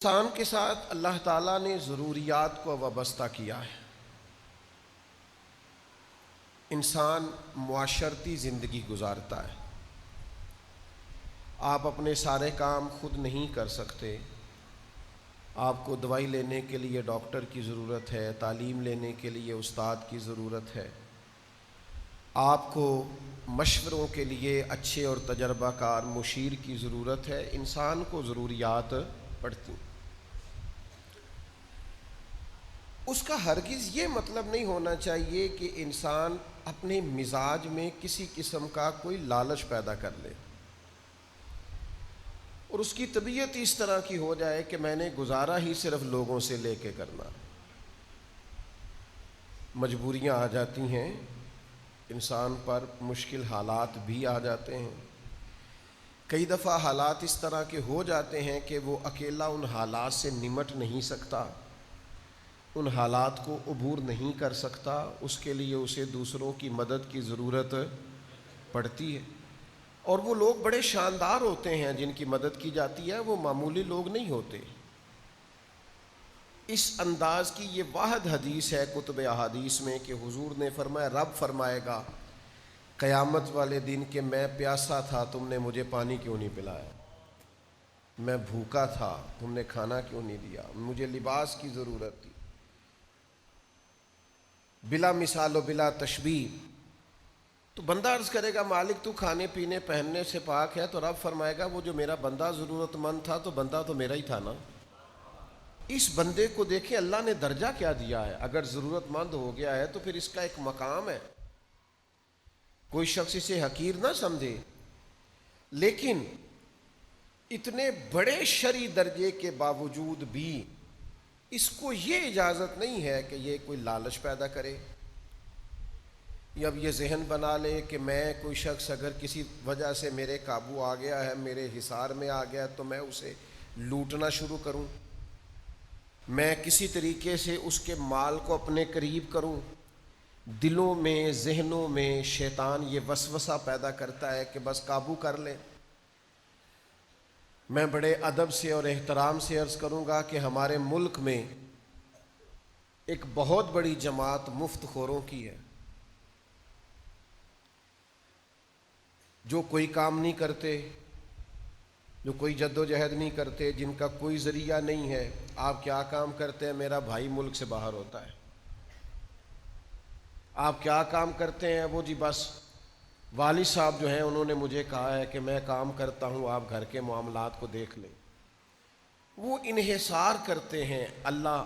انسان کے ساتھ اللہ تعالیٰ نے ضروریات کو وابستہ کیا ہے۔ انسان معاشرتی زندگی گزارتا ہے۔ آپ اپنے سارے کام خود نہیں کر سکتے۔ آپ کو دوائی لینے کے لیے ڈاکٹر کی ضرورت ہے، تعلیم لینے کے لیے استاد کی ضرورت ہے، آپ کو مشوروں کے لیے اچھے اور تجربہ کار مشیر کی ضرورت ہے۔ انسان کو ضروریات پڑتی ہیں۔ اس کا ہرگز یہ مطلب نہیں ہونا چاہیے کہ انسان اپنے مزاج میں کسی قسم کا کوئی لالچ پیدا کر لے اور اس کی طبیعت اس طرح کی ہو جائے کہ میں نے گزارا ہی صرف لوگوں سے لے کے کرنا۔ مجبوریاں آ جاتی ہیں، انسان پر مشکل حالات بھی آ جاتے ہیں۔ کئی دفعہ حالات اس طرح کے ہو جاتے ہیں کہ وہ اکیلا ان حالات سے نمٹ نہیں سکتا، ان حالات کو عبور نہیں کر سکتا، اس کے لیے اسے دوسروں کی مدد کی ضرورت پڑتی ہے۔ اور وہ لوگ بڑے شاندار ہوتے ہیں جن کی مدد کی جاتی ہے، وہ معمولی لوگ نہیں ہوتے۔ اس انداز کی یہ واحد حدیث ہے کتب احادیث میں کہ حضور نے فرمایا، رب فرمائے گا قیامت والے دن کہ میں پیاسا تھا، تم نے مجھے پانی کیوں نہیں پلایا؟ میں بھوکا تھا، تم نے کھانا کیوں نہیں دیا؟ مجھے لباس کی ضرورت تھی۔ بلا مثال و بلا تشبیہ تو بندہ عرض کرے گا، مالک تو کھانے پینے پہننے سے پاک ہے، تو رب فرمائے گا وہ جو میرا بندہ ضرورت مند تھا تو بندہ تو میرا ہی تھا نا۔ اس بندے کو دیکھیں اللہ نے درجہ کیا دیا ہے۔ اگر ضرورت مند ہو گیا ہے تو پھر اس کا ایک مقام ہے، کوئی شخص اسے حقیر نہ سمجھے۔ لیکن اتنے بڑے شرعی درجے کے باوجود بھی اس کو یہ اجازت نہیں ہے کہ یہ کوئی لالچ پیدا کرے، یا اب یہ ذہن بنا لے کہ میں کوئی شخص اگر کسی وجہ سے میرے قابو آ گیا ہے، میرے حصار میں آ گیا تو میں اسے لوٹنا شروع کروں، میں کسی طریقے سے اس کے مال کو اپنے قریب کروں۔ دلوں میں ذہنوں میں شیطان یہ وسوسہ پیدا کرتا ہے کہ بس قابو کر لے۔ میں بڑے ادب سے اور احترام سے عرض کروں گا کہ ہمارے ملک میں ایک بہت بڑی جماعت مفت خوروں کی ہے، جو کوئی کام نہیں کرتے، جو کوئی جد و جہد نہیں کرتے، جن کا کوئی ذریعہ نہیں ہے۔ آپ کیا کام کرتے ہیں؟ میرا بھائی ملک سے باہر ہوتا ہے۔ آپ کیا کام کرتے ہیں؟ وہ جی بس والد صاحب جو ہیں انہوں نے مجھے کہا ہے کہ میں کام کرتا ہوں، آپ گھر کے معاملات کو دیکھ لیں۔ وہ انحصار کرتے ہیں، اللہ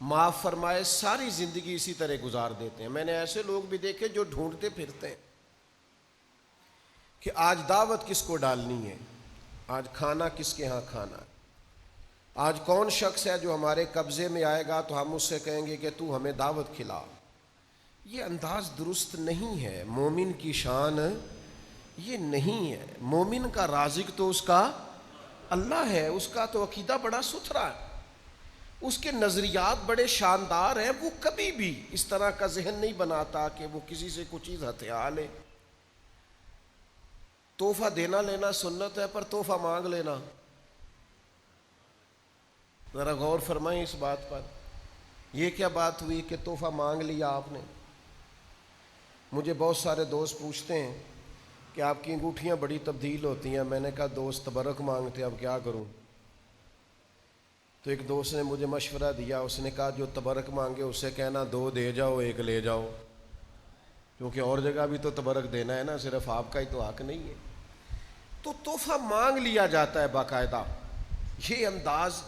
معاف فرمائے، ساری زندگی اسی طرح گزار دیتے ہیں۔ میں نے ایسے لوگ بھی دیکھے جو ڈھونڈتے پھرتے ہیں کہ آج دعوت کس کو ڈالنی ہے، آج کھانا کس کے ہاں کھانا ہے، آج کون شخص ہے جو ہمارے قبضے میں آئے گا تو ہم اس سے کہیں گے کہ تو ہمیں دعوت کھلا۔ یہ انداز درست نہیں ہے۔ مومن کی شان یہ نہیں ہے۔ مومن کا رازق تو اس کا اللہ ہے، اس کا تو عقیدہ بڑا ستھرا ہے، اس کے نظریات بڑے شاندار ہیں۔ وہ کبھی بھی اس طرح کا ذہن نہیں بناتا کہ وہ کسی سے کچھ چیز ہتھیا لے۔ تحفہ دینا لینا سنت ہے، پر تحفہ مانگ لینا، ذرا غور فرمائیں اس بات پر۔ یہ کیا بات ہوئی کہ تحفہ مانگ لیا آپ نے؟ مجھے بہت سارے دوست پوچھتے ہیں کہ آپ کی انگوٹھیاں بڑی تبدیل ہوتی ہیں۔ میں نے کہا دوست تبرک مانگتے، اب کیا کروں؟ تو ایک دوست نے مجھے مشورہ دیا، اس نے کہا جو تبرک مانگے اس سے کہنا 2 دے جاؤ 1 لے جاؤ، کیونکہ اور جگہ بھی تو تبرک دینا ہے نا، صرف آپ کا ہی تو حق نہیں ہے۔ تو تحفہ مانگ لیا جاتا ہے باقاعدہ۔ یہ انداز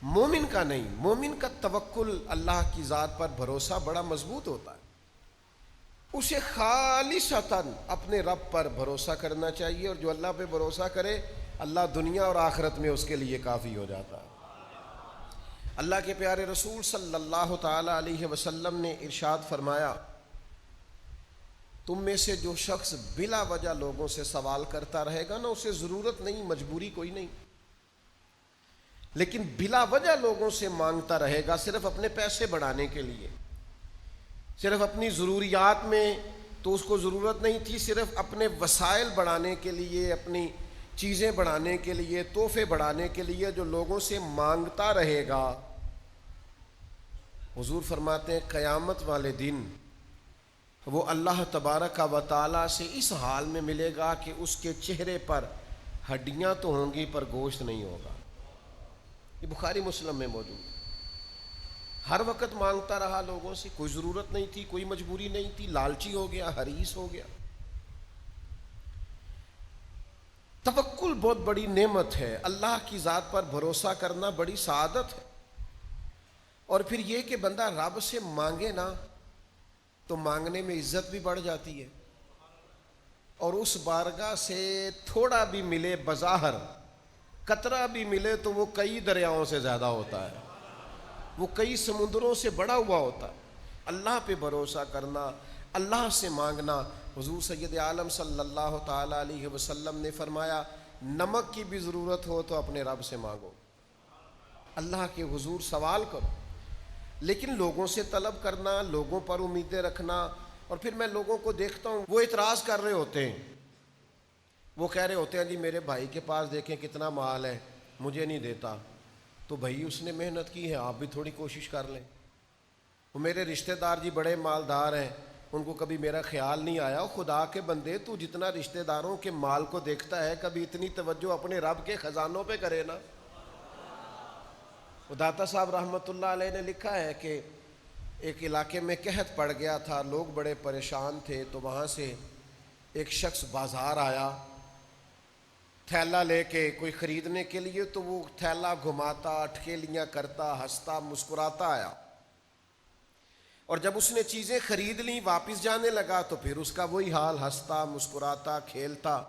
مومن کا نہیں۔ مومن کا توکل، اللہ کی ذات پر بھروسہ بڑا مضبوط ہوتا ہے۔ اسے خالصتاً اپنے رب پر بھروسہ کرنا چاہیے، اور جو اللہ پہ بھروسہ کرے اللہ دنیا اور آخرت میں اس کے لیے کافی ہو جاتا ہے۔ اللہ کے پیارے رسول صلی اللہ تعالی علیہ وسلم نے ارشاد فرمایا، تم میں سے جو شخص بلا وجہ لوگوں سے سوال کرتا رہے گا نا، اسے ضرورت نہیں، مجبوری کوئی نہیں، لیکن بلا وجہ لوگوں سے مانگتا رہے گا صرف اپنے پیسے بڑھانے کے لیے، صرف اپنی ضروریات میں تو اس کو ضرورت نہیں تھی، صرف اپنے وسائل بڑھانے کے لیے، اپنی چیزیں بڑھانے کے لیے، تحفے بڑھانے کے لیے جو لوگوں سے مانگتا رہے گا، حضور فرماتے ہیں قیامت والے دن وہ اللہ تبارک و تعالیٰ سے اس حال میں ملے گا کہ اس کے چہرے پر ہڈیاں تو ہوں گی پر گوشت نہیں ہوگا۔ یہ بخاری مسلم میں موجود ہے۔ ہر وقت مانگتا رہا لوگوں سے، کوئی ضرورت نہیں تھی، کوئی مجبوری نہیں تھی، لالچی ہو گیا، حریص ہو گیا۔ توکل بہت بڑی نعمت ہے، اللہ کی ذات پر بھروسہ کرنا بڑی سعادت ہے۔ اور پھر یہ کہ بندہ رب سے مانگے نا تو مانگنے میں عزت بھی بڑھ جاتی ہے، اور اس بارگاہ سے تھوڑا بھی ملے بظاہر، قطرہ بھی ملے تو وہ کئی دریاؤں سے زیادہ ہوتا ہے، وہ کئی سمندروں سے بڑا ہوا ہوتا ہے۔ اللہ پہ بھروسہ کرنا، اللہ سے مانگنا۔ حضور سید عالم صلی اللہ تعالی علیہ وسلم نے فرمایا نمک کی بھی ضرورت ہو تو اپنے رب سے مانگو، اللہ کے حضور سوال کرو۔ لیکن لوگوں سے طلب کرنا، لوگوں پر امیدیں رکھنا، اور پھر میں لوگوں کو دیکھتا ہوں وہ اعتراض کر رہے ہوتے ہیں، وہ کہہ رہے ہوتے ہیں جی میرے بھائی کے پاس دیکھیں کتنا مال ہے، مجھے نہیں دیتا۔ تو بھائی اس نے محنت کی ہے، آپ بھی تھوڑی کوشش کر لیں۔ وہ میرے رشتہ دار جی بڑے مالدار ہیں، ان کو کبھی میرا خیال نہیں آیا۔ خدا کے بندے تو جتنا رشتہ داروں کے مال کو دیکھتا ہے، کبھی اتنی توجہ اپنے رب کے خزانوں پہ کرے نا۔ داتا صاحب رحمۃ اللہ علیہ نے لکھا ہے کہ ایک علاقے میں قحط پڑ گیا تھا، لوگ بڑے پریشان تھے، تو وہاں سے ایک شخص بازار آیا تھیلا لے کے کوئی خریدنے کے لیے، تو وہ تھیلا گھماتا، اٹکیلیاں کرتا، ہنستا مسکراتا آیا، اور جب اس نے چیزیں خرید لیں واپس جانے لگا تو پھر اس کا وہی حال، ہنستا مسکراتا کھیلتا۔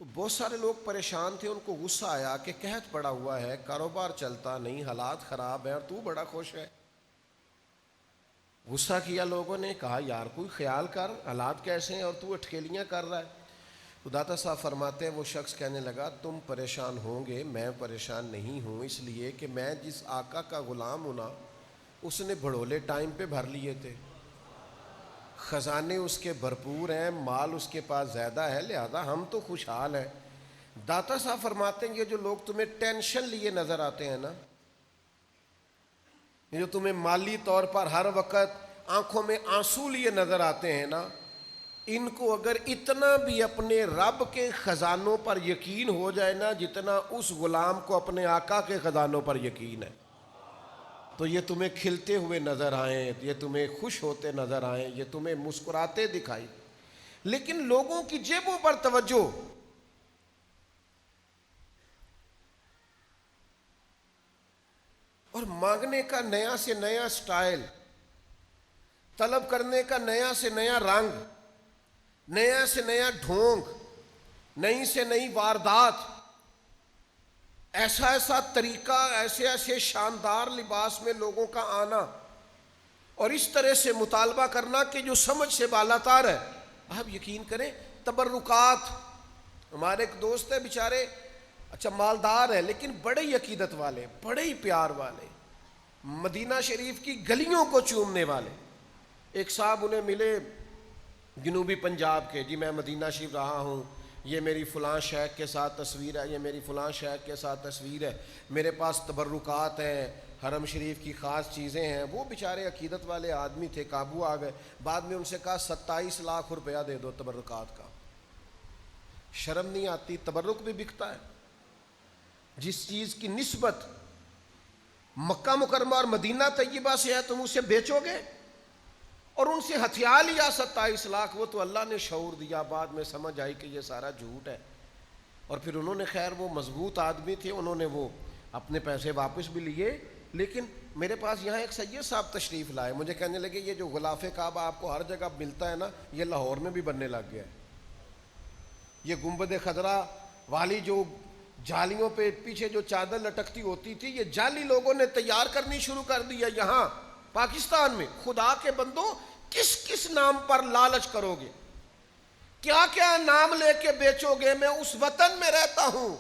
تو بہت سارے لوگ پریشان تھے، ان کو غصہ آیا کہ قحط پڑا ہوا ہے، کاروبار چلتا نہیں، حالات خراب ہیں، اور تو بڑا خوش ہے۔ غصہ کیا لوگوں نے، کہا یار کوئی خیال کر، حالات کیسے ہیں اور تو اٹکیلیاں کر رہا ہے۔ تو داتا صاحب فرماتے ہیں وہ شخص کہنے لگا تم پریشان ہوں گے، میں پریشان نہیں ہوں، اس لیے کہ میں جس آقا کا غلام ہوں نا، اس نے بھڑولے ٹائم پہ بھر لیے تھے، خزانے اس کے بھرپور ہیں، مال اس کے پاس زیادہ ہے، لہذا ہم تو خوشحال ہیں۔ داتا صاحب فرماتے ہیں یہ جو لوگ تمہیں ٹینشن لیے نظر آتے ہیں نا، یہ جو تمہیں مالی طور پر ہر وقت آنکھوں میں آنسو لیے نظر آتے ہیں نا، ان کو اگر اتنا بھی اپنے رب کے خزانوں پر یقین ہو جائے نا جتنا اس غلام کو اپنے آقا کے خزانوں پر یقین ہے، تو یہ تمہیں کھلتے ہوئے نظر آئیں، یہ تمہیں خوش ہوتے نظر آئیں، یہ تمہیں مسکراتے دکھائی۔ لیکن لوگوں کی جیبوں پر توجہ، اور مانگنے کا نیا سے نیا سٹائل، طلب کرنے کا نیا سے نیا رنگ، نیا سے نیا ڈھونگ، نئی سے نئی واردات، ایسا ایسا طریقہ، ایسے ایسے شاندار لباس میں لوگوں کا آنا، اور اس طرح سے مطالبہ کرنا کہ جو سمجھ سے بالاتر ہے۔ آپ یقین کریں تبرکات، ہمارے ایک دوست ہے بیچارے، اچھا مالدار ہے لیکن بڑے ہی عقیدت والے، بڑے ہی پیار والے، مدینہ شریف کی گلیوں کو چومنے والے۔ ایک صاحب انہیں ملے جنوبی پنجاب کے، جی میں مدینہ شریف رہا ہوں، یہ میری فلاں شیخ کے ساتھ تصویر ہے، یہ میری فلاں شیخ کے ساتھ تصویر ہے، میرے پاس تبرکات ہیں، حرم شریف کی خاص چیزیں ہیں۔ وہ بیچارے عقیدت والے آدمی تھے، قابو آ گئے۔ بعد میں ان سے کہا 27 لاکھ روپیہ دے دو تبرکات کا۔ شرم نہیں آتی؟ تبرک بھی بکتا ہے، جس چیز کی نسبت مکہ مکرمہ اور مدینہ طیبہ سے ہے تم اسے بیچو گے، اور ان سے ہتھیا لیا 27 لاکھ۔ وہ تو اللہ نے شعور دیا، بعد میں سمجھ آئی کہ یہ سارا جھوٹ ہے، اور پھر انہوں نے، خیر وہ مضبوط آدمی تھے، انہوں نے وہ اپنے پیسے واپس بھی لیے۔ لیکن میرے پاس یہاں ایک سید صاحب تشریف لائے، مجھے کہنے لگے یہ جو غلاف کعبہ آپ کو ہر جگہ ملتا ہے نا، یہ لاہور میں بھی بننے لگ گیا ہے۔ یہ گنبد خضرا والی جو جالیوں پہ پیچھے جو چادر لٹکتی ہوتی تھی، یہ جالی لوگوں نے تیار کرنی شروع کر دی ہے یہاں پاکستان میں۔ خدا کے بندوں، کس کس نام پر لالچ کرو گے؟ کیا کیا نام لے کے بیچو گے؟ میں اس وطن میں رہتا ہوں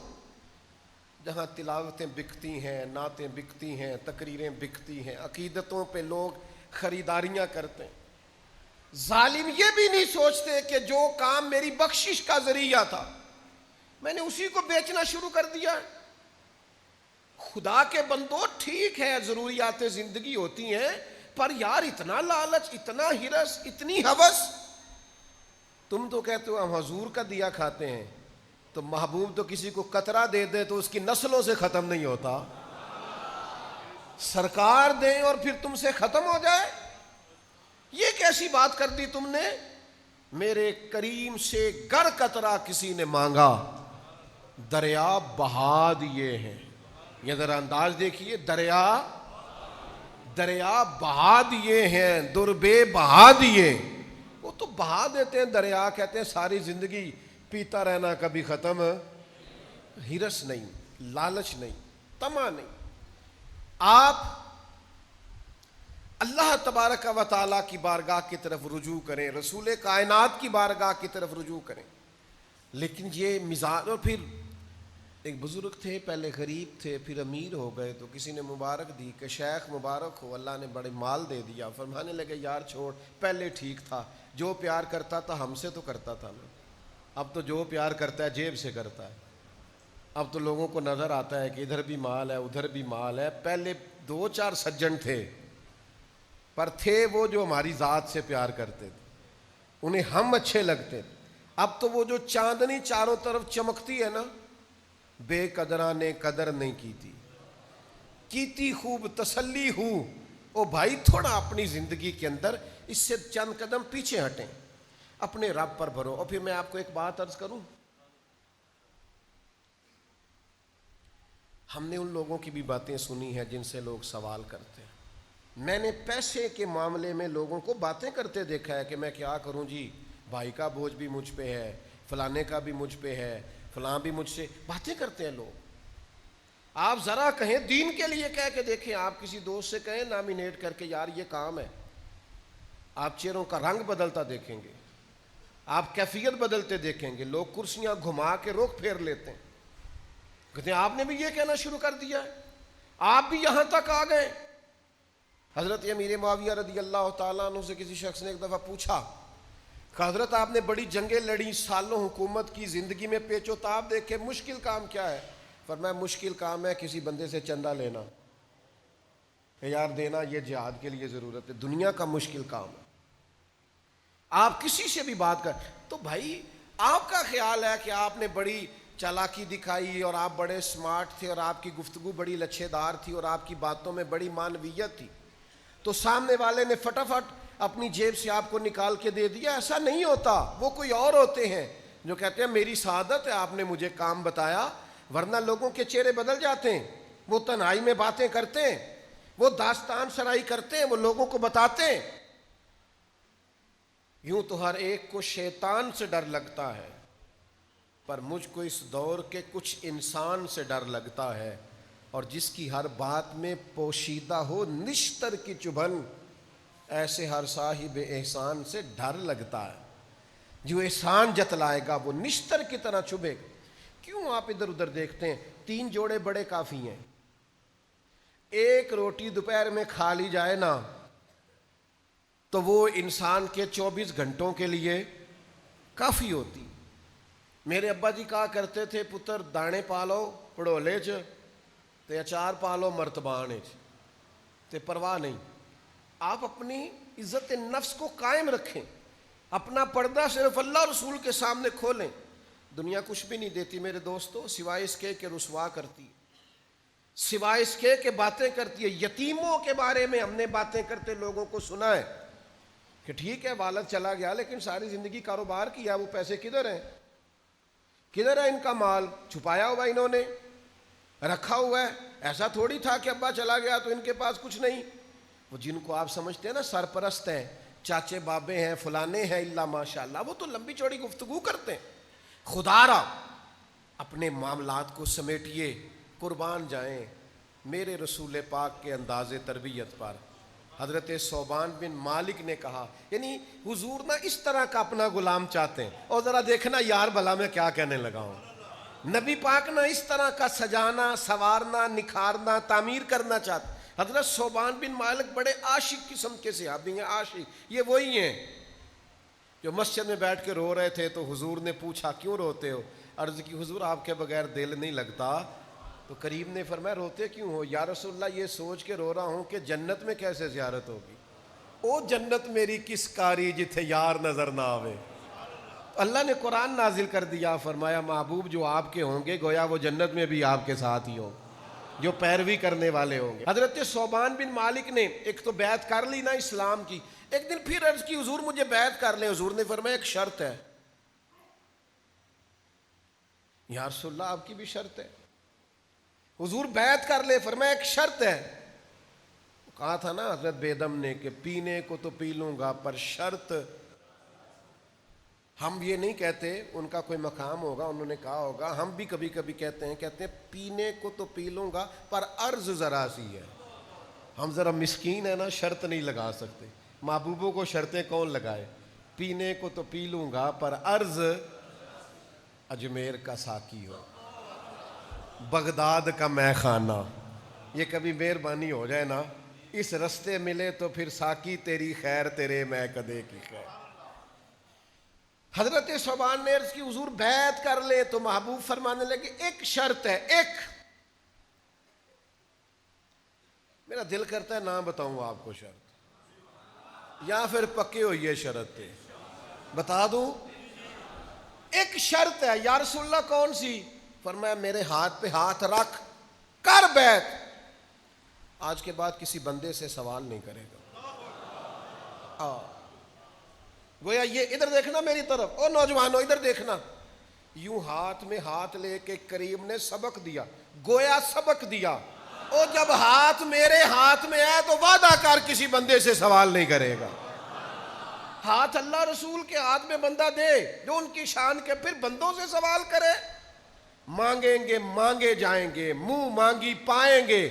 جہاں تلاوتیں بکتی ہیں، نعتیں بکتی ہیں، تقریریں بکتی ہیں، عقیدتوں پہ لوگ خریداریاں کرتے ہیں۔ ظالم یہ بھی نہیں سوچتے کہ جو کام میری بخشش کا ذریعہ تھا، میں نے اسی کو بیچنا شروع کر دیا. خدا کے بندو ٹھیک ہے ضروریات زندگی ہوتی ہیں، پر یار اتنا لالچ، اتنا ہرس، اتنی ہوس. تم تو کہتے ہو ہم حضور کا دیا کھاتے ہیں، تو محبوب تو کسی کو قطرہ دے دے تو اس کی نسلوں سے ختم نہیں ہوتا. سرکار دیں اور پھر تم سے ختم ہو جائے، یہ کیسی بات کر دی تم نے؟ میرے کریم سے گر قطرہ کسی نے مانگا، دریا بہا دیے ہیں. یہ ذرا انداز دیکھیے، دریا بہا دیے ہیں، دربے بہا دیے. وہ تو بہا دیتے ہیں دریا، کہتے ہیں ساری زندگی پیتا رہنا کبھی ختم. ہرس نہیں، لالچ نہیں، طمع نہیں. آپ اللہ تبارک و تعالیٰ کی بارگاہ کی طرف رجوع کریں، رسول کائنات کی بارگاہ کی طرف رجوع کریں. لیکن یہ مزاج. اور پھر ایک بزرگ تھے، پہلے غریب تھے، پھر امیر ہو گئے، تو کسی نے مبارک دی کہ شیخ مبارک ہو، اللہ نے بڑے مال دے دیا. فرمانے لگے یار چھوڑ، پہلے ٹھیک تھا، جو پیار کرتا تھا ہم سے تو کرتا تھا نا، اب تو جو پیار کرتا ہے جیب سے کرتا ہے. اب تو لوگوں کو نظر آتا ہے کہ ادھر بھی مال ہے ادھر بھی مال ہے. پہلے 2-4 سجن تھے، پر تھے وہ جو ہماری ذات سے پیار کرتے تھے، انہیں ہم اچھے لگتے تھے. اب تو وہ جو چاندنی چاروں طرف چمکتی ہے نا، بے قدراں نے قدر نہیں کیتی خوب تسلی ہوں. او بھائی تھوڑا اپنی زندگی کے اندر اس سے چند قدم پیچھے ہٹیں، اپنے رب پر بھرو. اور پھر میں آپ کو ایک بات عرض کروں، ہم نے ان لوگوں کی بھی باتیں سنی ہیں جن سے لوگ سوال کرتے ہیں. میں نے پیسے کے معاملے میں لوگوں کو باتیں کرتے دیکھا ہے کہ میں کیا کروں جی، بھائی کا بوجھ بھی مجھ پہ ہے، فلانے کا بھی مجھ پہ ہے، فلاں بھی مجھ سے. باتیں کرتے ہیں لوگ. آپ ذرا کہیں دین کے لیے کہہ کے دیکھیں، آپ کسی دوست سے کہیں نامینیٹ کر کے یار یہ کام ہے، آپ چہروں کا رنگ بدلتا دیکھیں گے، آپ کیفیت بدلتے دیکھیں گے. لوگ کرسیاں گھما کے رخ پھیر لیتے ہیں، کہتے ہیں آپ نے بھی یہ کہنا شروع کر دیا ہے، آپ بھی یہاں تک آ گئے. حضرت امیر معاویہ رضی اللہ تعالیٰ عنہ سے کسی شخص نے ایک دفعہ پوچھا کہ حضرت آپ نے بڑی جنگیں لڑی، سالوں حکومت کی، زندگی میں پیچ و تاب دیکھے، مشکل کام کیا ہے؟ فرمایا مشکل کام ہے کسی بندے سے چندہ لینا، کہ یار دینا، یہ جہاد کے لیے ضرورت ہے. دنیا کا مشکل کام ہے. آپ کسی سے بھی بات کر، تو بھائی آپ کا خیال ہے کہ آپ نے بڑی چالاکی دکھائی اور آپ بڑے سمارٹ تھے اور آپ کی گفتگو بڑی لچھے دار تھی اور آپ کی باتوں میں بڑی معنویت تھی، تو سامنے والے نے فٹافٹ اپنی جیب سے آپ کو نکال کے دے دیا؟ ایسا نہیں ہوتا. وہ کوئی اور ہوتے ہیں جو کہتے ہیں میری سعادت ہے آپ نے مجھے کام بتایا، ورنہ لوگوں کے چہرے بدل جاتے ہیں. وہ تنہائی میں باتیں کرتے ہیں، وہ داستان سرائی کرتے ہیں، وہ لوگوں کو بتاتے ہیں. یوں تو ہر ایک کو شیطان سے ڈر لگتا ہے، پر مجھ کو اس دور کے کچھ انسان سے ڈر لگتا ہے، اور جس کی ہر بات میں پوشیدہ ہو نشتر کی چبھن، ایسے ہر صاحب احسان سے ڈر لگتا ہے. جو احسان جتلائے گا وہ نشتر کی طرح چبھے گا. کیوں آپ ادھر ادھر دیکھتے ہیں؟ 3 جوڑے بڑے کافی ہیں. ایک روٹی دوپہر میں کھا لی جائے نا تو وہ انسان کے 24 گھنٹوں کے لیے کافی ہوتی. میرے ابا جی کہا کرتے تھے پتر دانے پالو پڑولے چ تے اچار پالو مرتبانے چ، تے پرواہ نہیں. آپ اپنی عزت نفس کو قائم رکھیں، اپنا پردہ صرف اللہ رسول کے سامنے کھولیں. دنیا کچھ بھی نہیں دیتی میرے دوستو، سوائے اس کے کہ رسوا کرتی، سوائے اس کے کہ باتیں کرتی ہے. یتیموں کے بارے میں ہم نے باتیں کرتے لوگوں کو سنا ہے کہ ٹھیک ہے والد چلا گیا لیکن ساری زندگی کاروبار کیا، وہ پیسے کدھر ہیں؟ کدھر ہے ان کا مال؟ چھپایا ہوا انہوں نے، رکھا ہوا ہے. ایسا تھوڑی تھا کہ ابا چلا گیا تو ان کے پاس کچھ نہیں. وہ جن کو آپ سمجھتے ہیں نا سرپرست ہیں، چاچے بابے ہیں، فلانے ہیں، اللہ ماشاء اللہ، وہ تو لمبی چوڑی گفتگو کرتے ہیں. خدا را اپنے معاملات کو سمیٹیے، قربان جائیں میرے رسول پاک کے انداز تربیت پر. حضرت صوبان بن مالک نے کہا، یعنی حضور نہ اس طرح کا اپنا غلام چاہتے ہیں. اور ذرا دیکھنا یار بھلا میں کیا کہنے لگا ہوں، نبی پاک نہ اس طرح کا سجانا، سوارنا، نکھارنا، تعمیر کرنا چاہتے. حضرت صوبان بن مالک بڑے عاشق قسم کے صحابی ہیں. عاشق یہ وہی ہیں جو مسجد میں بیٹھ کے رو رہے تھے تو حضور نے پوچھا کیوں روتے ہو؟ عرض کی حضور آپ کے بغیر دل نہیں لگتا. تو کریم نے فرمایا روتے کیوں ہو؟ یا رسول اللہ یہ سوچ کے رو رہا ہوں کہ جنت میں کیسے زیارت ہوگی. او جنت میری کس کاری جتھے یار نظر نہ آوے. اللہ نے قرآن نازل کر دیا, فرمایا محبوب جو آپ کے ہوں گے گویا وہ جنت میں بھی آپ کے ساتھ ہی ہوں, جو پیروی کرنے والے ہوں گے. حضرت صوبان بن مالک نے ایک تو بیعت کر لی نا اسلام کی, ایک دن پھر عرض کی حضور مجھے بیعت کر لیں. حضور نے فرمایا ایک شرط ہے. یا رسول اللہ آپ کی بھی شرط ہے؟ حضور بیعت کر لے, فرمایا ایک شرط ہے. کہا تھا نا حضرت بیدم نے کہ پینے کو تو پی لوں گا پر شرط. ہم یہ نہیں کہتے, ان کا کوئی مقام ہوگا انہوں نے کہا ہوگا, ہم بھی کبھی کبھی کہتے ہیں پینے کو تو پی لوں گا پر عرض ذرا سی ہے. ہم ذرا مسکین ہیں نا, شرط نہیں لگا سکتے. محبوبوں کو شرطیں کون لگائے؟ پینے کو تو پی لوں گا پر عرض اجمیر کا ساقی ہو, بغداد کا مے خانہ. یہ کبھی مہربانی ہو جائے نا, اس رستے ملے تو پھر ساقی تیری خیر تیرے میں کدے کی خیر. حضرت صوبان نے عرض کی حضور بیعت کر لے, تو محبوب فرمانے لگے ایک شرط ہے. ایک, میرا دل کرتا ہے نہ بتاؤں آپ کو شرط, یا پھر پکے ہوئیے شرط پہ بتا دوں. ایک شرط ہے. یا رسول اللہ کون سی؟ فرمایا میرے ہاتھ پہ ہاتھ رکھ کر بیعت, آج کے بعد کسی بندے سے سوال نہیں کرے گا. گویا یہ ادھر دیکھنا میری طرف, او نوجوانوں ادھر دیکھنا. یوں ہاتھ میں ہاتھ لے کے کریم نے سبق دیا, گویا سبق دیا. او جب ہاتھ میرے ہاتھ میں ہے تو وعدہ کر کسی بندے سے سوال نہیں کرے گا. ہاتھ اللہ رسول کے ہاتھ میں بندہ دے جو ان کی شان کے, پھر بندوں سے سوال کرے. مانگیں گے مانگے جائیں گے, منہ مانگی پائیں گے.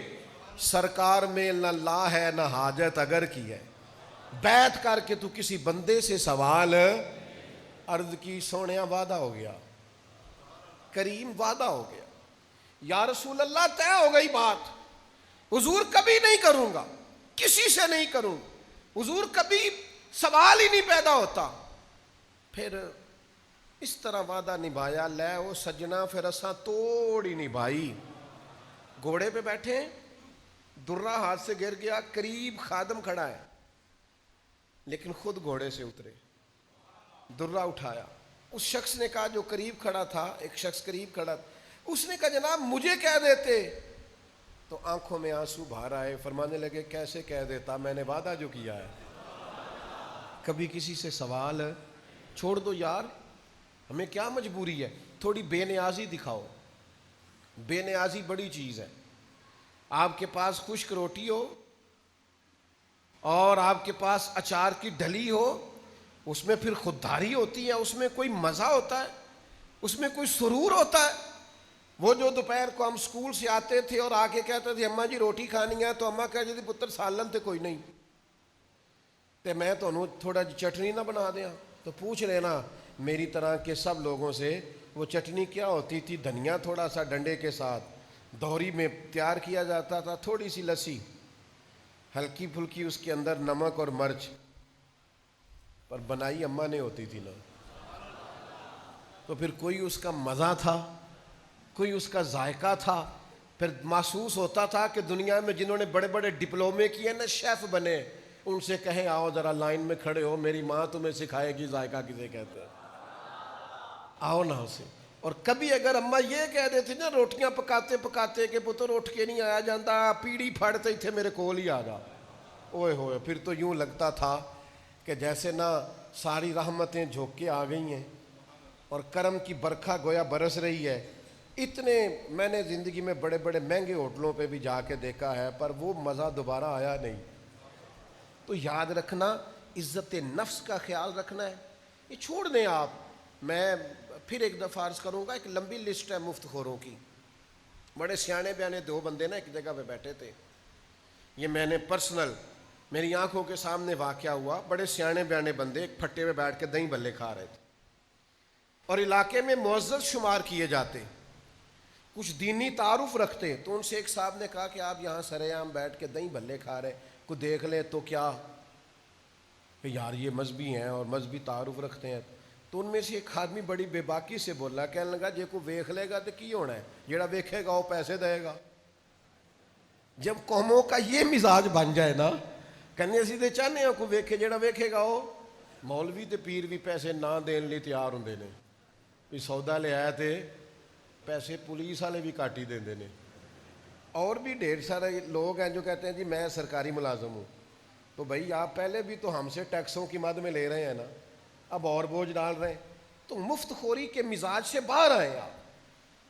سرکار میں نہ لا ہے نہ حاجت اگر کی ہے. بیعت کر کے تو کسی بندے سے سوال. عرض کی سونیا وعدہ ہو گیا, کریم وعدہ ہو گیا. یا رسول اللہ طے ہو گئی بات, حضور کبھی نہیں کروں گا, کسی سے نہیں کروں گا. حضور کبھی سوال ہی نہیں پیدا ہوتا. پھر اس طرح وعدہ نبھایا. لے وہ سجنا پھر اساں توڑ ہی نبھائی. گھوڑے پہ بیٹھے, درہ ہاتھ سے گر گیا, قریب خادم کھڑا ہے لیکن خود گھوڑے سے اترے, درہ اٹھایا. اس شخص نے کہا جو قریب کھڑا تھا, ایک شخص قریب کھڑا تھا, اس نے کہا جناب مجھے کہہ دیتے. تو آنکھوں میں آنسو بھار آئے, فرمانے لگے کیسے کہہ دیتا, میں نے وعدہ جو کیا ہے. کبھی کسی سے سوال چھوڑ دو یار, ہمیں کیا مجبوری ہے. تھوڑی بے نیازی دکھاؤ, بے نیازی بڑی چیز ہے. آپ کے پاس خشک روٹی ہو اور آپ کے پاس اچار کی ڈلی ہو, اس میں پھر خودداری ہوتی ہے, اس میں کوئی مزہ ہوتا ہے, اس میں کوئی سرور ہوتا ہے. وہ جو دوپہر کو ہم اسکول سے آتے تھے اور آ کے کہتے تھے اماں جی روٹی کھانی ہے, تو اماں کہتی تھی پتر سالن تے کوئی نہیں, تے میں تو تھوڑا جی چٹنی نہ بنا دیا. تو پوچھ لینا میری طرح کے سب لوگوں سے, وہ چٹنی کیا ہوتی تھی؟ دھنیا تھوڑا سا ڈنڈے کے ساتھ دوہری میں تیار کیا جاتا تھا, تھوڑی سی لسی, ہلکی پھلکی اس کے اندر نمک اور مرچ, پر بنائی اماں نے ہوتی تھی نا. تو پھر کوئی اس کا مزہ تھا, کوئی اس کا ذائقہ تھا. پھر محسوس ہوتا تھا کہ دنیا میں جنہوں نے بڑے بڑے ڈپلومے کیے نا, شیف بنے, ان سے کہیں آؤ ذرا لائن میں کھڑے ہو, میری ماں تمہیں سکھائے گی ذائقہ کسے کہتے ہیں, آؤ نہ اسے. اور کبھی اگر اماں یہ کہہ دیتی نا روٹیاں پکاتے پکاتے کہ پتر اٹھ کے نہیں آیا جاتا, پیڑھی پھاڑتے تھے میرے کول ہی آ جا, اوئے ہوئے, پھر تو یوں لگتا تھا کہ جیسے نا ساری رحمتیں جھوک کے آ گئی ہیں اور کرم کی برکھا گویا برس رہی ہے. اتنے میں نے زندگی میں بڑے بڑے مہنگے ہوٹلوں پہ بھی جا کے دیکھا ہے, پر وہ مزہ دوبارہ آیا نہیں. تو یاد رکھنا, عزت نفس کا خیال رکھنا ہے. یہ چھوڑ دیں آپ. میں پھر ایک دفعہ عرض کروں گا, ایک لمبی لسٹ ہے مفت خوروں کی. بڑے سیانے بیانے دو بندے نا ایک جگہ پہ بیٹھے تھے, یہ میں نے پرسنل میری آنکھوں کے سامنے واقعہ ہوا. بڑے سیانے بیانے بندے ایک پھٹے پہ بیٹھ کے دہی بھلے کھا رہے تھے, اور علاقے میں معزز شمار کیے جاتے, کچھ دینی تعارف رکھتے. تو ان سے ایک صاحب نے کہا کہ آپ یہاں سرے عام بیٹھ کے دہی بھلے کھا رہے, کو دیکھ لیں تو کیا, کہ یار یہ مذہبی ہیں اور مذہبی تعارف رکھتے ہیں. تو ان میں سے ایک آدمی بڑی بے باکی سے بولا, کہنے لگا جے کو ویکھ لے گا تو کی ہونا ہے, جیڑا ویکھے گا وہ پیسے دے گا. جب قوموں کا یہ مزاج بن جائے نا, کہنے اسی تے چاہنے ہیں کو ویکھے, جیڑا ویکھے گا وہ. مولوی تے پیر بھی پیسے نہ دین لی تیار ہوندے نے, بھی سودا لے آیا تے پیسے پولیس والے بھی کاٹ ہی دیندے نے. اور بھی ڈھیر سارے لوگ ہیں جو کہتے ہیں جی میں سرکاری ملازم ہوں. تو بھائی آپ پہلے بھی تو ہم سے ٹیکسوں کی مد میں لے رہے ہیں نا, اب اور بوجھ ڈال رہے ہیں. تو مفت خوری کے مزاج سے باہر آئے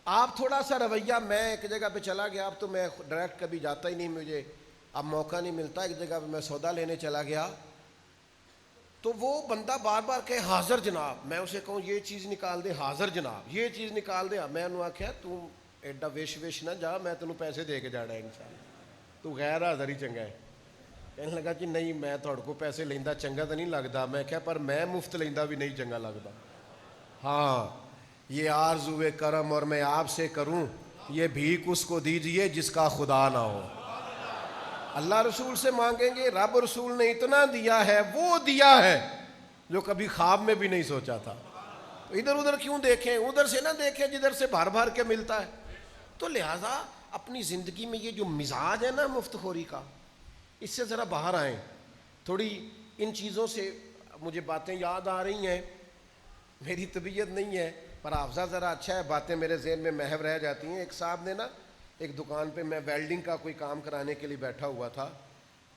آپ تھوڑا سا رویہ. میں ایک جگہ پہ چلا گیا, اب تو میں ڈائریکٹ کبھی جاتا ہی نہیں, مجھے اب موقع نہیں ملتا. ایک جگہ پہ میں سودا لینے چلا گیا, تو وہ بندہ بار بار کہے حاضر جناب, میں اسے کہوں یہ چیز نکال دے, حاضر جناب یہ چیز نکال دے. میں انہوں آخیا تو ایڈا ویش ویش نہ جا, میں تینوں پیسے دے کے جانا ہے انشاءاللہ, تو غیر حاضر ہی چنگا ہے. کہنے لگا کہ نہیں میں تھوڑے کو پیسے لینا چنگا تو نہیں لگتا. میں کہا پر میں مفت لینا بھی نہیں چنگا لگتا. ہاں یہ آرزو کرم اور میں آپ سے کروں, یہ بھیک اس کو دیجئے جس کا خدا نہ ہو. اللہ رسول سے مانگیں گے, رب رسول نے اتنا دیا ہے, وہ دیا ہے جو کبھی خواب میں بھی نہیں سوچا تھا. تو ادھر ادھر کیوں دیکھیں, ادھر سے نہ دیکھیں جدھر سے بھر بھر کے ملتا ہے. تو لہٰذا اپنی زندگی میں یہ جو مزاج ہے نا مفت خوری کا, اس سے ذرا باہر آئیں. تھوڑی ان چیزوں سے مجھے باتیں یاد آ رہی ہیں, میری طبیعت نہیں ہے پر حافظہ ذرا اچھا ہے, باتیں میرے ذہن میں محو رہ جاتی ہیں. ایک صاحب نے نا ایک دکان پہ, میں ویلڈنگ کا کوئی کام کرانے کے لیے بیٹھا ہوا تھا,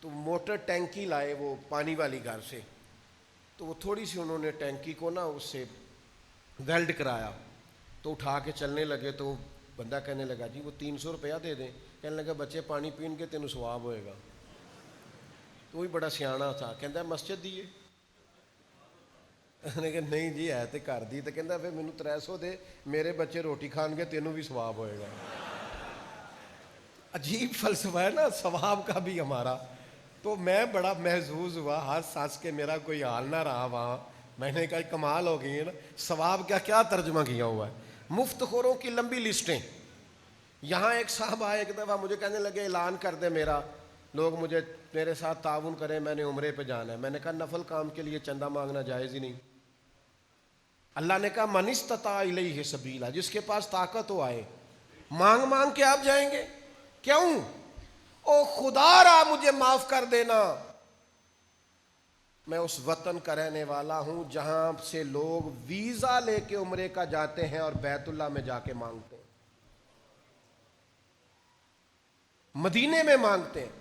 تو موٹر ٹینکی لائے وہ پانی والی گھر سے. تو وہ تھوڑی سی انہوں نے ٹینکی کو نا اس سے ویلڈ کرایا, تو اٹھا کے چلنے لگے. تو بندہ کہنے لگا جی وہ 300 روپیہ دے دیں. کہنے لگا بچے پانی پین کے تینوں ثواب ہوئے گا. تو وہی بڑا سیاਣਾ تھا, کہندا مسجد دیے. نے کہا نہیں جی ہے تو گھر دی. تو کہندا پھر مینوں 300 دے, میرے بچے روٹی کھان گے تینوں بھی ثواب ہوئے گا. عجیب فلسفہ ہے نا ثواب کا بھی ہمارا. تو میں بڑا محظوظ ہوا, ہنس ہنس کے میرا کوئی حال نہ رہا وہاں. میں نے کہا کمال ہو گئی ہے نا, ثواب کا کیا ترجمہ کیا ہوا ہے. مفت خوروں کی لمبی لسٹیں. یہاں ایک صاحب آئے ایک دفعہ, مجھے کہنے لگے اعلان کر دے میرا, لوگ مجھے میرے ساتھ تعاون کریں, میں نے عمرے پہ جانا ہے. میں نے کہا نفل کام کے لیے چندہ مانگنا جائز ہی نہیں. اللہ نے کہا من استطاع الیہ سبیلا, جس کے پاس طاقت ہو آئے. مانگ مانگ کے آپ جائیں گے کیوں؟ او خدا را مجھے معاف کر دینا, میں اس وطن کا رہنے والا ہوں جہاں سے لوگ ویزا لے کے عمرے کا جاتے ہیں اور بیت اللہ میں جا کے مانگتے ہیں, مدینے میں مانگتے ہیں.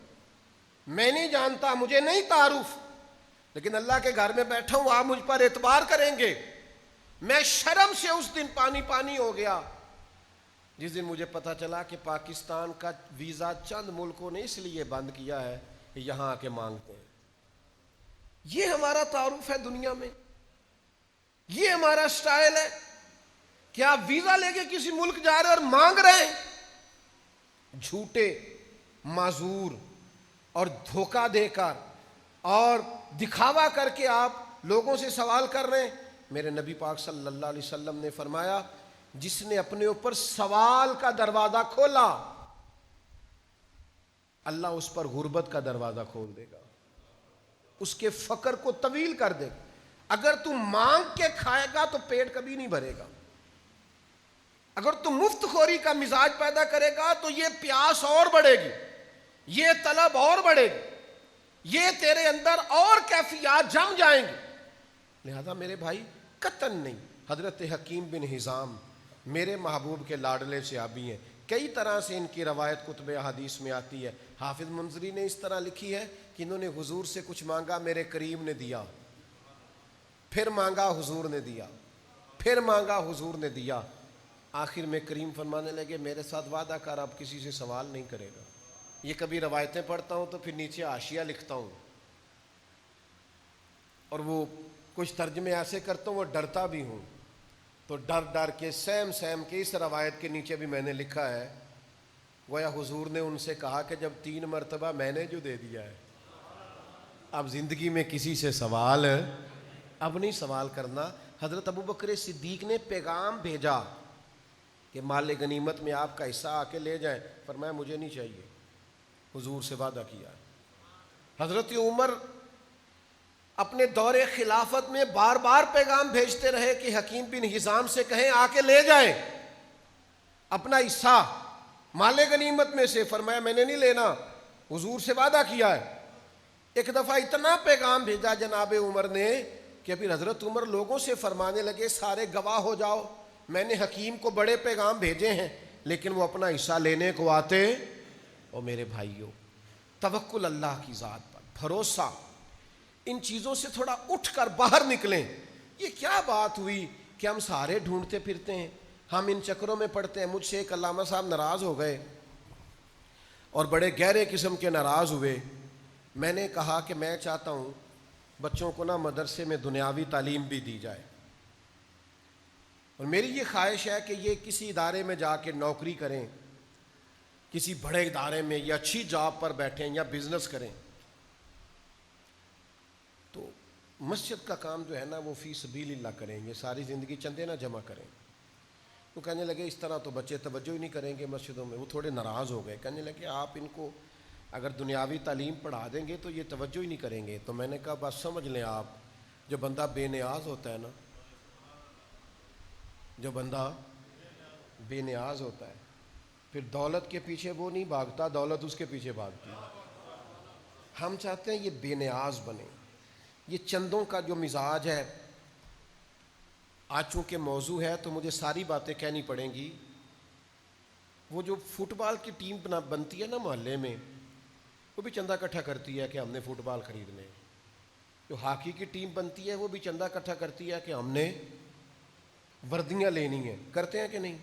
میں نہیں جانتا, مجھے نہیں تعارف, لیکن اللہ کے گھر میں بیٹھا ہوں, آپ مجھ پر اعتبار کریں گے. میں شرم سے اس دن پانی پانی ہو گیا جس دن مجھے پتا چلا کہ پاکستان کا ویزا چند ملکوں نے اس لیے بند کیا ہے کہ یہاں آ کے مانگتے ہیں. یہ ہمارا تعارف ہے دنیا میں, یہ ہمارا سٹائل ہے کہ آپ ویزا لے کے کسی ملک جا رہے اور مانگ رہے ہیں. جھوٹے معذور اور دھوکہ دے کر اور دکھاوا کر کے آپ لوگوں سے سوال کر رہے ہیں. میرے نبی پاک صلی اللہ علیہ وسلم نے فرمایا جس نے اپنے اوپر سوال کا دروازہ کھولا, اللہ اس پر غربت کا دروازہ کھول دے گا, اس کے فقر کو طویل کر دے گا. اگر تم مانگ کے کھائے گا تو پیٹ کبھی نہیں بھرے گا. اگر تم مفت خوری کا مزاج پیدا کرے گا تو یہ پیاس اور بڑھے گی, یہ طلب اور بڑھے گی, یہ تیرے اندر اور کیفیات جم جائیں گی. لہذا میرے بھائی قطعاً نہیں. حضرت حکیم بن حزام میرے محبوب کے لاڈلے صحابی ہیں, کئی طرح سے ان کی روایت کتب احادیث میں آتی ہے. حافظ منذری نے اس طرح لکھی ہے کہ انہوں نے حضور سے کچھ مانگا, میرے کریم نے دیا, پھر مانگا حضور نے دیا, پھر مانگا حضور نے دیا. آخر میں کریم فرمانے لگے میرے ساتھ وعدہ کر اب کسی سے سوال نہیں کرے گا. یہ کبھی روایتیں پڑھتا ہوں تو پھر نیچے حاشیہ لکھتا ہوں, اور وہ کچھ ترجمے ایسے کرتا ہوں وہ ڈرتا بھی ہوں. تو ڈر ڈر کے سیم کے اس روایت کے نیچے بھی میں نے لکھا ہے گویا حضور نے ان سے کہا کہ جب 3 مرتبہ میں نے جو دے دیا ہے, اب زندگی میں کسی سے سوال اب نہیں سوال کرنا. حضرت ابوبکر صدیق نے پیغام بھیجا کہ مال غنیمت میں آپ کا حصہ آ کے لے جائیں, فرمایا مجھے نہیں چاہیے, حضور سے وعدہ کیا. حضرت عمر اپنے دور خلافت میں بار بار پیغام بھیجتے رہے کہ حکیم بن حزام سے کہیں آ کے لے جائیں اپنا حصہ مال غنیمت میں سے. فرمایا میں نے نہیں لینا, حضور سے وعدہ کیا ہے. ایک دفعہ اتنا پیغام بھیجا جناب عمر نے کہ پھر حضرت عمر لوگوں سے فرمانے لگے سارے گواہ ہو جاؤ, میں نے حکیم کو بڑے پیغام بھیجے ہیں لیکن وہ اپنا حصہ لینے کو آتے. اور میرے بھائیوں, توکل اللہ کی ذات پر, بھروسہ, ان چیزوں سے تھوڑا اٹھ کر باہر نکلیں. یہ کیا بات ہوئی کہ ہم سارے ڈھونڈتے پھرتے ہیں, ہم ان چکروں میں پڑتے ہیں. مجھ سے ایک علامہ صاحب ناراض ہو گئے اور بڑے گہرے قسم کے ناراض ہوئے. میں نے کہا کہ میں چاہتا ہوں بچوں کو نا مدرسے میں دنیاوی تعلیم بھی دی جائے, اور میری یہ خواہش ہے کہ یہ کسی ادارے میں جا کے نوکری کریں, کسی بڑے ادارے میں یا اچھی جاب پر بیٹھیں یا بزنس کریں. تو مسجد کا کام جو ہے نا وہ فی سبیل اللہ کریں, یہ ساری زندگی چندے نہ جمع کریں. تو کہنے لگے اس طرح تو بچے توجہ ہی نہیں کریں گے مسجدوں میں. وہ تھوڑے ناراض ہو گئے, کہنے لگے آپ ان کو اگر دنیاوی تعلیم پڑھا دیں گے تو یہ توجہ ہی نہیں کریں گے. تو میں نے کہا بس سمجھ لیں آپ, جو بندہ بے نیاز ہوتا ہے نا, جو بندہ بے نیاز ہوتا ہے پھر دولت کے پیچھے وہ نہیں بھاگتا, دولت اس کے پیچھے بھاگتی ہے. ہم چاہتے ہیں یہ بے نیاز بنے. یہ چندوں کا جو مزاج ہے, آج چونکہ موضوع ہے تو مجھے ساری باتیں کہنی پڑیں گی. وہ جو فٹ بال کی ٹیم بنتی ہے نا محلے میں, وہ بھی چندہ اکٹھا کرتی ہے کہ ہم نے فٹ بال خریدنے. جو ہاکی کی ٹیم بنتی ہے وہ بھی چندہ اکٹھا کرتی ہے کہ ہم نے وردیاں لینی ہیں. کرتے ہیں کہ نہیں؟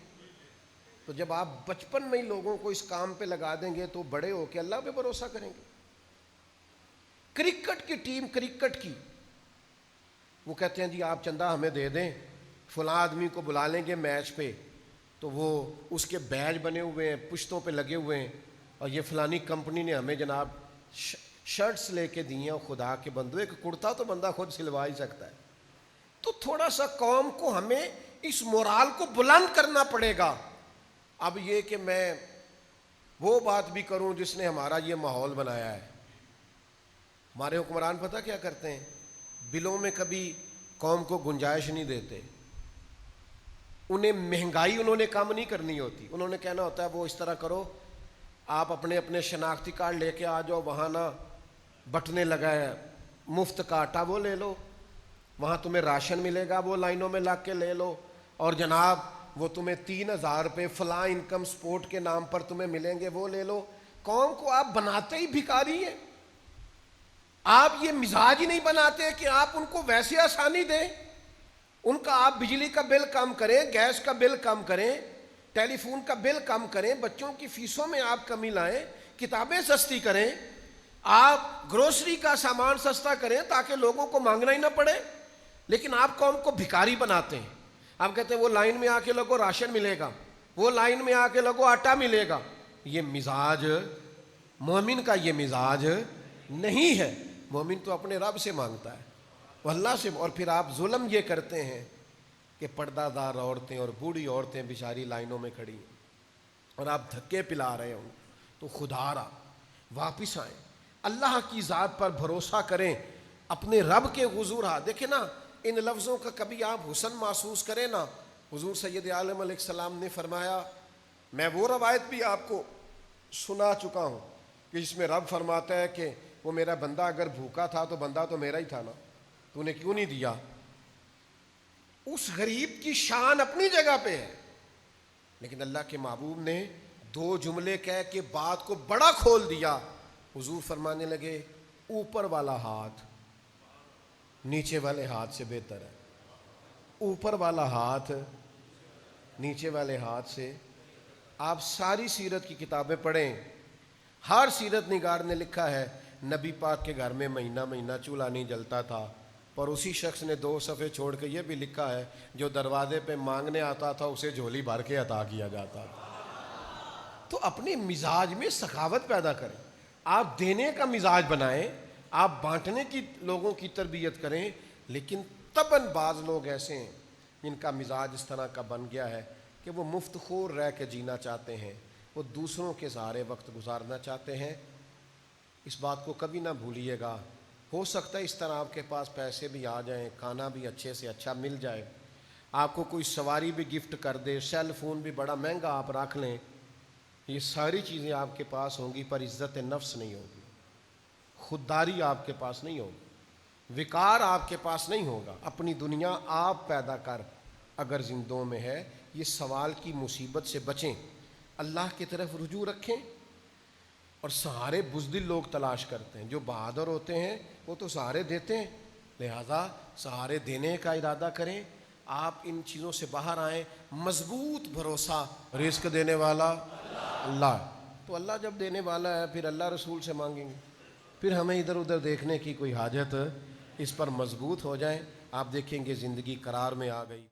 تو جب آپ بچپن میں ہی لوگوں کو اس کام پہ لگا دیں گے تو بڑے ہو کے اللہ پہ بھروسہ کریں گے. کرکٹ کی ٹیم, کرکٹ کی, وہ کہتے ہیں جی آپ چندہ ہمیں دے دیں, فلاں آدمی کو بلا لیں گے میچ پہ, تو وہ اس کے بیج بنے ہوئے ہیں, پشتوں پہ لگے ہوئے ہیں, اور یہ فلانی کمپنی نے ہمیں جناب شرٹس لے کے دی ہیں. خدا کے بندو, ایک کرتا تو بندہ خود سلوا ہی سکتا ہے. تو تھوڑا سا قوم کو ہمیں اس مورال کو بلند کرنا پڑے گا. اب یہ کہ میں وہ بات بھی کروں جس نے ہمارا یہ ماحول بنایا ہے. ہمارے حکمران پتہ کیا کرتے ہیں, بلوں میں کبھی قوم کو گنجائش نہیں دیتے. انہیں مہنگائی انہوں نے کم نہیں کرنی ہوتی, انہوں نے کہنا ہوتا ہے وہ اس طرح کرو, آپ اپنے اپنے شناختی کارڈ لے کے آ جاؤ, وہاں نا بٹنے لگا ہے, مفت کا آٹا وہ لے لو, وہاں تمہیں راشن ملے گا وہ لائنوں میں لگ کے لے لو, اور جناب وہ تمہیں 3,000 روپے فلاں انکم سپورٹ کے نام پر تمہیں ملیں گے وہ لے لو. قوم کو آپ بناتے ہی بھکاری ہیں. آپ یہ مزاج ہی نہیں بناتے کہ آپ ان کو ویسے آسانی دیں. ان کا آپ بجلی کا بل کم کریں, گیس کا بل کم کریں, ٹیلی فون کا بل کم کریں, بچوں کی فیسوں میں آپ کمی لائیں, کتابیں سستی کریں, آپ گروسری کا سامان سستا کریں تاکہ لوگوں کو مانگنا ہی نہ پڑے. لیکن آپ قوم کو بھکاری بناتے ہیں. آپ کہتے ہیں وہ لائن میں آ کے لوگوں راشن ملے گا, وہ لائن میں آ کے لوگوں آٹا ملے گا. یہ مزاج مومن کا یہ مزاج نہیں ہے. مومن تو اپنے رب سے مانگتا ہے, وہ اللہ سے. اور پھر آپ ظلم یہ کرتے ہیں کہ پردہ دار عورتیں اور بوڑھی عورتیں بیچاری لائنوں میں کھڑی ہیں اور آپ دھکے پلا رہے ہوں. تو خدا را واپس آئیں, اللہ کی ذات پر بھروسہ کریں, اپنے رب کے حضور دیکھیں نا, ان لفظوں کا کبھی آپ حسن محسوس کریں نا. حضور سید عالم علیہ السلام نے فرمایا, میں وہ روایت بھی آپ کو سنا چکا ہوں کہ جس میں رب فرماتا ہے کہ وہ میرا بندہ اگر بھوکا تھا تو بندہ تو میرا ہی تھا نا, تو نے کیوں نہیں دیا. اس غریب کی شان اپنی جگہ پہ ہے, لیکن اللہ کے محبوب نے 2 جملے کہہ کے بات کو بڑا کھول دیا. حضور فرمانے لگے اوپر والا ہاتھ نیچے والے ہاتھ سے بہتر ہے. اوپر والا ہاتھ نیچے والے ہاتھ سے. آپ ساری سیرت کی کتابیں پڑھیں, ہر سیرت نگار نے لکھا ہے نبی پاک کے گھر میں مہینہ مہینہ چولہا نہیں جلتا تھا, پر اسی شخص نے 2 صفحے چھوڑ کے یہ بھی لکھا ہے جو دروازے پہ مانگنے آتا تھا اسے جھولی بھر کے عطا کیا جاتا تھا. تو اپنے مزاج میں سخاوت پیدا کریں, آپ دینے کا مزاج بنائیں, آپ بانٹنے کی لوگوں کی تربیت کریں. لیکن طبعاً بعض لوگ ایسے ہیں جن کا مزاج اس طرح کا بن گیا ہے کہ وہ مفت خور رہ کے جینا چاہتے ہیں, وہ دوسروں کے سہارے وقت گزارنا چاہتے ہیں. اس بات کو کبھی نہ بھولیے گا ہو سکتا ہے اس طرح آپ کے پاس پیسے بھی آ جائیں، کھانا بھی اچھے سے اچھا مل جائے، آپ کو کوئی سواری بھی گفٹ کر دے، سیل فون بھی بڑا مہنگا آپ رکھ لیں، یہ ساری چیزیں آپ کے پاس ہوں گی، پر عزت نفس نہیں ہوگی، خودداری آپ کے پاس نہیں ہوگی، وقار آپ کے پاس نہیں ہوگا۔ اپنی دنیا آپ پیدا کر اگر زندوں میں ہے، یہ سوال کی مصیبت سے بچیں، اللہ کی طرف رجوع رکھیں۔ اور سہارے بزدل لوگ تلاش کرتے ہیں، جو بہادر ہوتے ہیں وہ تو سہارے دیتے ہیں، لہذا سہارے دینے کا ارادہ کریں، آپ ان چیزوں سے باہر آئیں۔ مضبوط بھروسہ، رزق دینے والا اللہ، تو اللہ جب دینے والا ہے پھر اللہ رسول سے مانگیں گے، پھر ہمیں ادھر ادھر دیکھنے کی کوئی حاجت، اس پر مضبوط ہو جائیں، آپ دیکھیں گے زندگی قرار میں آ گئی۔